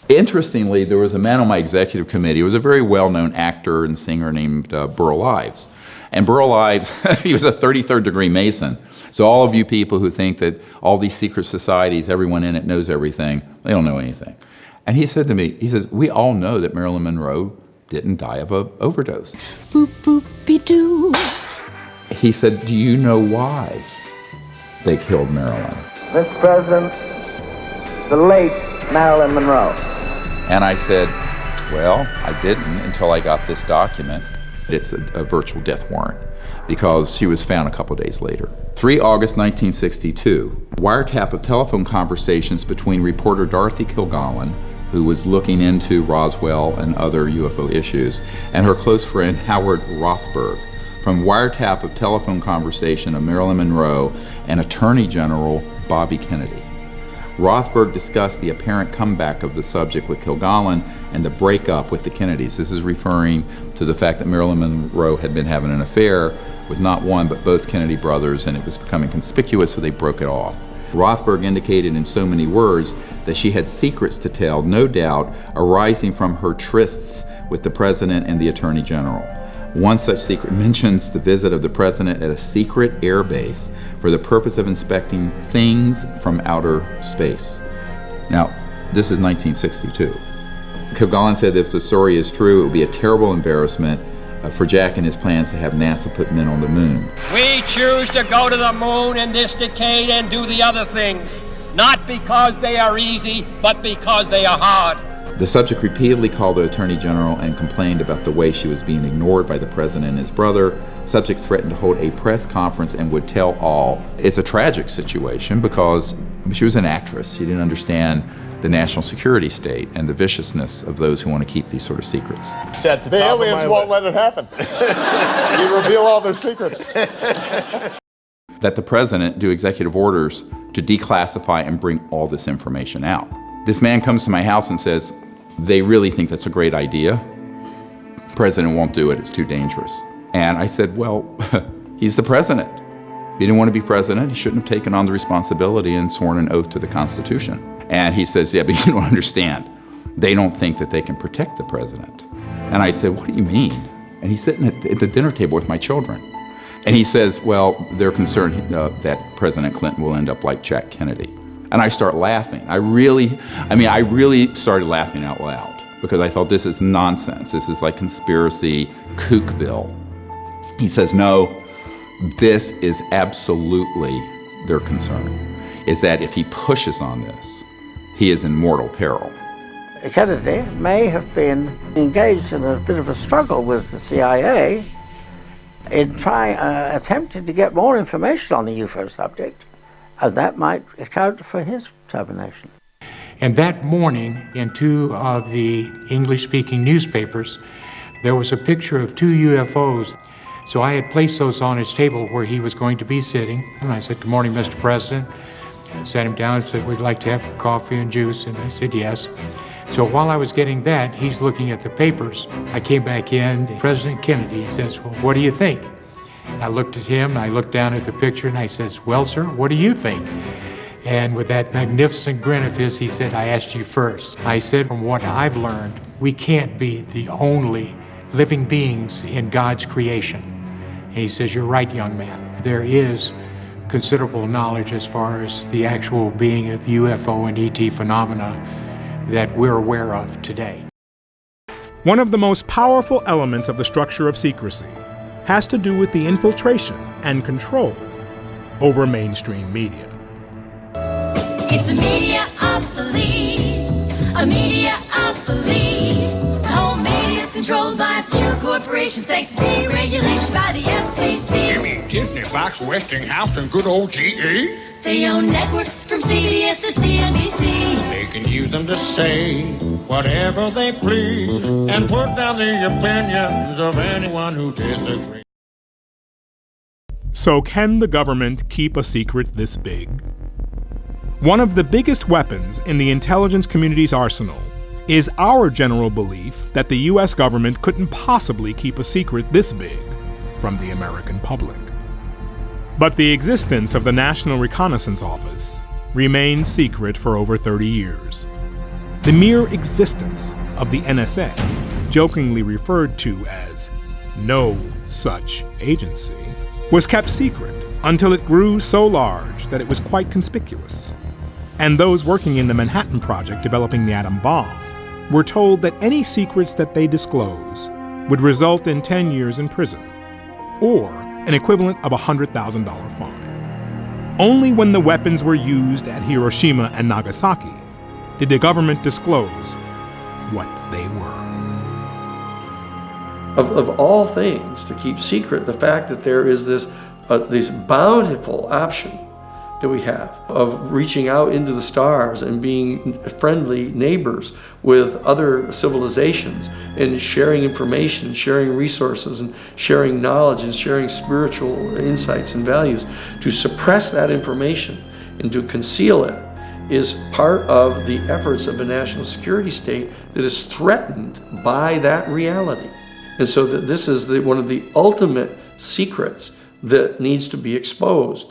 Interestingly, there was a man on my executive committee. He was a very well-known actor and singer named Burl Ives. And Burl Ives, he was a 33rd degree Mason. So all of you people who think that all these secret societies, everyone in it knows everything, they don't know anything. And he said to me, he says, we all know that Marilyn Monroe didn't die of an overdose. Boop, boop, be doo. He said, do you know why they killed Marilyn? Mr. President, the late Marilyn Monroe. And I said, well, I didn't until I got this document. It's a virtual death warrant because she was found a couple days later. 3 August 1962, wiretap of telephone conversations between reporter Dorothy Kilgallen, who was looking into Roswell and other UFO issues, and her close friend Howard Rothberg, from wiretap of telephone conversation of Marilyn Monroe and Attorney General Bobby Kennedy. Rothberg discussed the apparent comeback of the subject with Kilgallen and the breakup with the Kennedys. This is referring to the fact that Marilyn Monroe had been having an affair with not one but both Kennedy brothers, and it was becoming conspicuous, so they broke it off. Rothberg indicated in so many words that she had secrets to tell, no doubt arising from her trysts with the President and the Attorney General. One such secret mentions the visit of the President at a secret air base for the purpose of inspecting things from outer space. Now, this is 1962. Kilgallen said that if the story is true, it would be a terrible embarrassment for Jack and his plans to have NASA put men on the moon. We choose to go to the moon in this decade and do the other things, not because they are easy, but because they are hard. The subject repeatedly called the Attorney General and complained about the way she was being ignored by the President and his brother. Subject threatened to hold a press conference and would tell all. It's a tragic situation because she was an actress. She didn't understand the national security state and the viciousness of those who want to keep these sort of secrets. The aliens won't let it happen. You reveal all their secrets. That the President do executive orders to declassify and bring all this information out. This man comes to my house and says, they really think that's a great idea. The President won't do it, it's too dangerous. And I said, well, he's the President. If he didn't want to be President, he shouldn't have taken on the responsibility and sworn an oath to the Constitution. And he says, yeah, but you don't understand. They don't think that they can protect the President. And I said, what do you mean? And he's sitting at the dinner table with my children. And he says, well, they're concerned that President Clinton will end up like Jack Kennedy. And I start laughing. I really started laughing out loud because I thought this is nonsense. This is like conspiracy kookville. He says, no, this is absolutely their concern, is that if he pushes on this, he is in mortal peril. Kennedy may have been engaged in a bit of a struggle with the CIA in attempting to get more information on the UFO subject. And that might account for his termination. And that morning, in 2 of the English-speaking newspapers, there was a picture of 2 UFOs. So I had placed those on his table where he was going to be sitting. And I said, good morning, Mr. President. I sat him down and said, we'd like to have coffee and juice. And he said, yes. So while I was getting that, he's looking at the papers. I came back in. President Kennedy says, well, what do you think? I looked at him, I looked down at the picture, and I says, well, sir, what do you think? And with that magnificent grin of his, he said, I asked you first. I said, from what I've learned, we can't be the only living beings in God's creation. And he says, you're right, young man. There is considerable knowledge as far as the actual being of UFO and ET phenomena that we're aware of today. One of the most powerful elements of the structure of secrecy has to do with the infiltration and control over mainstream media. It's a media of belief, a media of belief. The whole media is controlled by a few corporations thanks to deregulation by the FCC. You mean Disney, Fox, Westinghouse, and good old GE? They own networks from CBS to CNBC. They can use them to say whatever they please and put down the opinions of anyone who disagrees. So can the government keep a secret this big? One of the biggest weapons in the intelligence community's arsenal is our general belief that the US government couldn't possibly keep a secret this big from the American public. But the existence of the National Reconnaissance Office remained secret for over 30 years. The mere existence of the NSA, jokingly referred to as no such agency, was kept secret until it grew so large that it was quite conspicuous. And those working in the Manhattan Project developing the atom bomb were told that any secrets that they disclose would result in 10 years in prison, or an equivalent of a $100,000 fine. Only when the weapons were used at Hiroshima and Nagasaki did the government disclose what they were. Of all things, to keep secret the fact that there is this bountiful option that we have of reaching out into the stars and being friendly neighbors with other civilizations and sharing information, sharing resources, and sharing knowledge and sharing spiritual insights and values. To suppress that information and to conceal it is part of the efforts of a national security state that is threatened by that reality. And so this is one of the ultimate secrets that needs to be exposed.